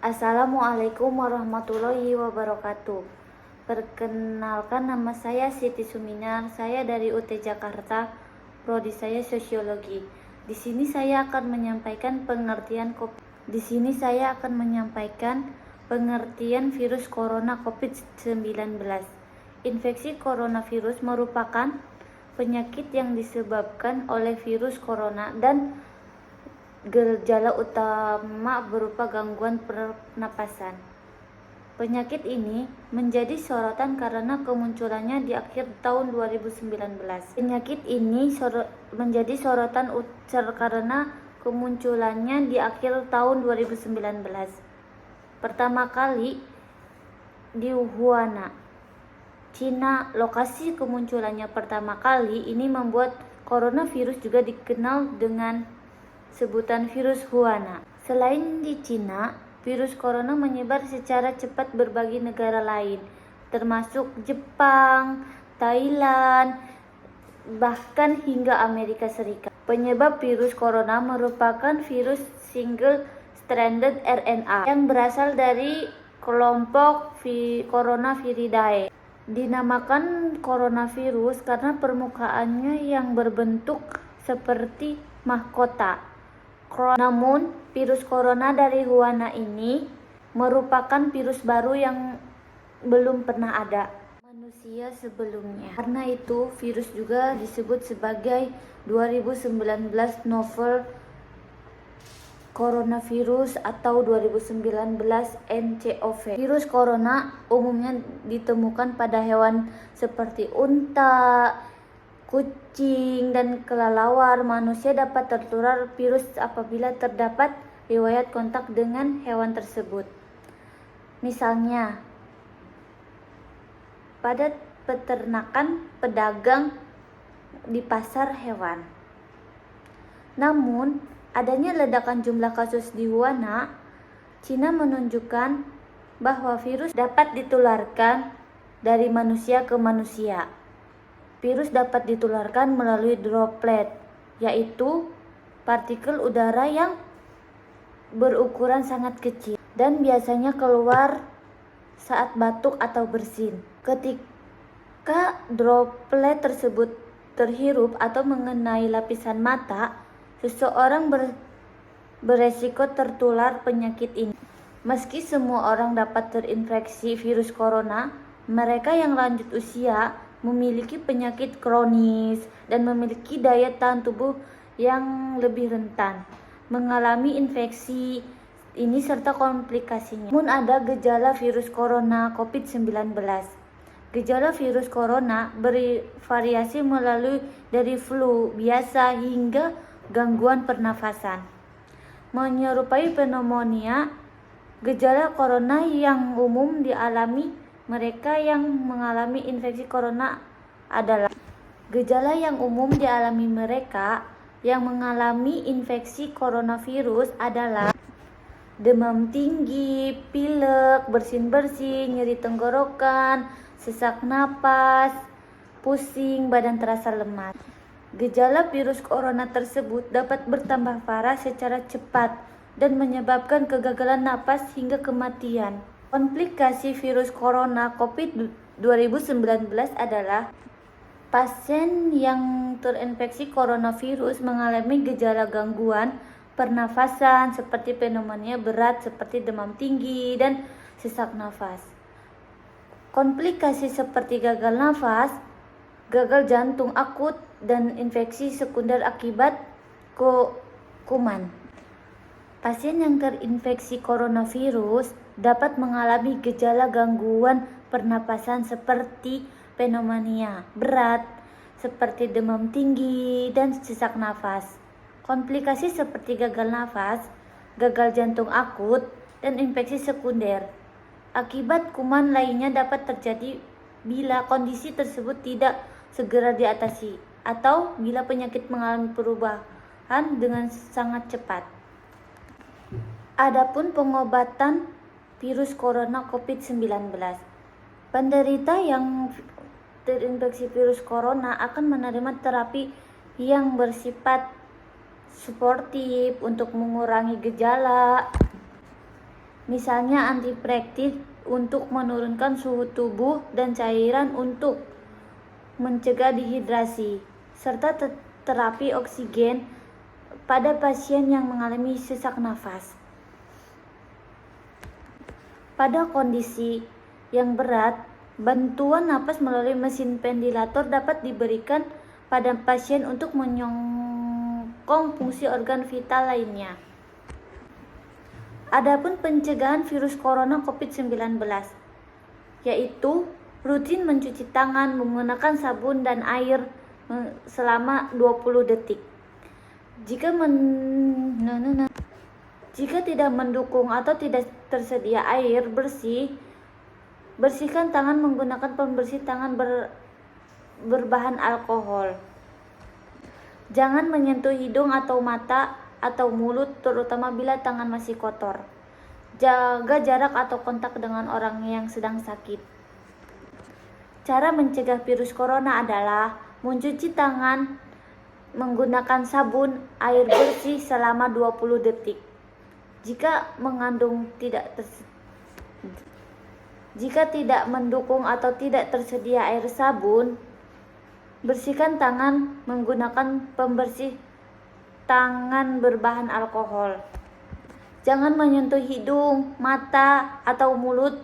Assalamualaikum warahmatullahi wabarakatuh. Perkenalkan, nama saya Siti Suminar. Saya dari UT Jakarta, prodi saya Sosiologi. Di sini saya akan menyampaikan pengertian virus corona COVID-19. Infeksi coronavirus merupakan penyakit yang disebabkan oleh virus corona dan gejala utama berupa gangguan pernapasan. Penyakit ini menjadi sorotan karena kemunculannya di akhir tahun 2019. Penyakit ini menjadi sorotan karena kemunculannya di akhir tahun 2019. Pertama kali di Wuhan, Cina. Lokasi kemunculannya pertama kali ini membuat coronavirus juga dikenal dengan sebutan virus Wuhan. Selain di Cina, virus corona menyebar secara cepat berbagi negara lain, termasuk Jepang, Thailand, bahkan hingga Amerika Serikat. Penyebab virus corona merupakan virus single-stranded RNA yang berasal dari kelompok Coronaviridae. Dinamakan coronavirus karena permukaannya yang berbentuk seperti mahkota. Namun, virus corona dari Wuhan ini merupakan virus baru yang belum pernah ada manusia sebelumnya. Karena itu, virus juga disebut sebagai 2019 novel coronavirus atau 2019 nCoV. Virus corona umumnya ditemukan pada hewan seperti unta, kucing, dan kelelawar. Manusia dapat tertular virus apabila terdapat riwayat kontak dengan hewan tersebut. Misalnya, pada peternakan, pedagang di pasar hewan. Namun, adanya ledakan jumlah kasus di Wuhan, Cina menunjukkan bahwa virus dapat ditularkan dari manusia ke manusia. Virus dapat ditularkan melalui droplet, yaitu partikel udara yang berukuran sangat kecil dan biasanya keluar saat batuk atau bersin. Ketika droplet tersebut terhirup atau mengenai lapisan mata, seseorang beresiko tertular penyakit ini. Meski semua orang dapat terinfeksi virus corona, mereka yang lanjut usia, memiliki penyakit kronis, dan memiliki daya tahan tubuh yang lebih rentan mengalami infeksi ini serta komplikasinya. Namun ada gejala virus corona COVID-19. Gejala virus corona bervariasi melalui dari flu biasa hingga gangguan pernafasan. Menyerupai pneumonia, gejala corona yang umum dialami mereka yang mengalami infeksi corona adalah demam tinggi, pilek, bersin-bersin, nyeri tenggorokan, sesak napas, pusing, badan terasa lemas. Gejala virus corona tersebut dapat bertambah parah secara cepat dan menyebabkan kegagalan napas hingga kematian. Komplikasi virus corona COVID-19 adalah pasien yang terinfeksi coronavirus mengalami gejala gangguan pernafasan seperti pneumonia berat seperti demam tinggi dan sesak nafas. Komplikasi seperti gagal nafas, gagal jantung akut, dan infeksi sekunder akibat kuman. Pasien yang terinfeksi coronavirus dapat mengalami gejala gangguan pernapasan seperti pneumonia berat, seperti demam tinggi, dan sesak nafas. Komplikasi seperti gagal nafas, gagal jantung akut, dan infeksi sekunder akibat kuman lainnya dapat terjadi bila kondisi tersebut tidak segera diatasi atau bila penyakit mengalami perubahan dengan sangat cepat. Adapun pengobatan virus corona COVID-19. Penderita yang terinfeksi virus corona akan menerima terapi yang bersifat suportif untuk mengurangi gejala misalnya antiplektik untuk menurunkan suhu tubuh dan cairan untuk mencegah dehidrasi, serta terapi oksigen pada pasien yang mengalami sesak nafas. Pada kondisi yang berat, bantuan napas melalui mesin ventilator dapat diberikan pada pasien untuk menyokong fungsi organ vital lainnya. Adapun pencegahan virus corona COVID-19, yaitu rutin mencuci tangan menggunakan sabun dan air selama 20 detik. Jika tidak mendukung atau tidak tersedia air bersih, bersihkan tangan menggunakan pembersih tangan berbahan alkohol. Jangan menyentuh hidung atau mata atau mulut, terutama bila tangan masih kotor. Jaga jarak atau kontak dengan orang yang sedang sakit. Cara mencegah virus corona adalah mencuci tangan menggunakan sabun air bersih selama 20 detik. Jika tidak mendukung atau tidak tersedia air sabun, bersihkan tangan menggunakan pembersih tangan berbahan alkohol. Jangan menyentuh hidung, mata, atau mulut,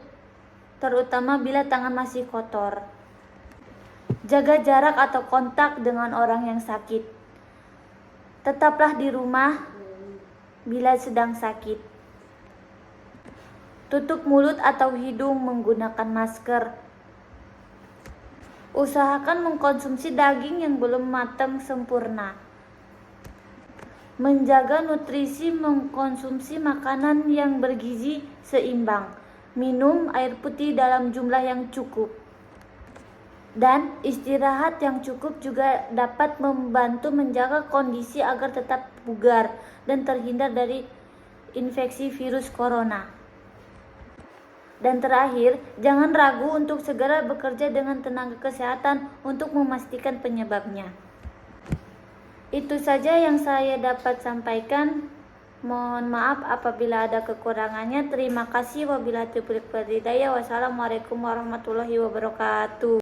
terutama bila tangan masih kotor. Jaga jarak atau kontak dengan orang yang sakit. Tetaplah di rumah bila sedang sakit. Tutup mulut atau hidung menggunakan masker. Usahakan mengkonsumsi daging yang belum matang sempurna. Menjaga nutrisi, mengkonsumsi makanan yang bergizi seimbang. Minum air putih dalam jumlah yang cukup. Dan istirahat yang cukup juga dapat membantu menjaga kondisi agar tetap bugar dan terhindar dari infeksi virus corona. Dan terakhir, jangan ragu untuk segera bekerja dengan tenaga kesehatan untuk memastikan penyebabnya. Itu saja yang saya dapat sampaikan. Mohon maaf apabila ada kekurangannya. Terima kasih. Wabillahi taufiq wal hidayah. Wassalamualaikum warahmatullahi wabarakatuh.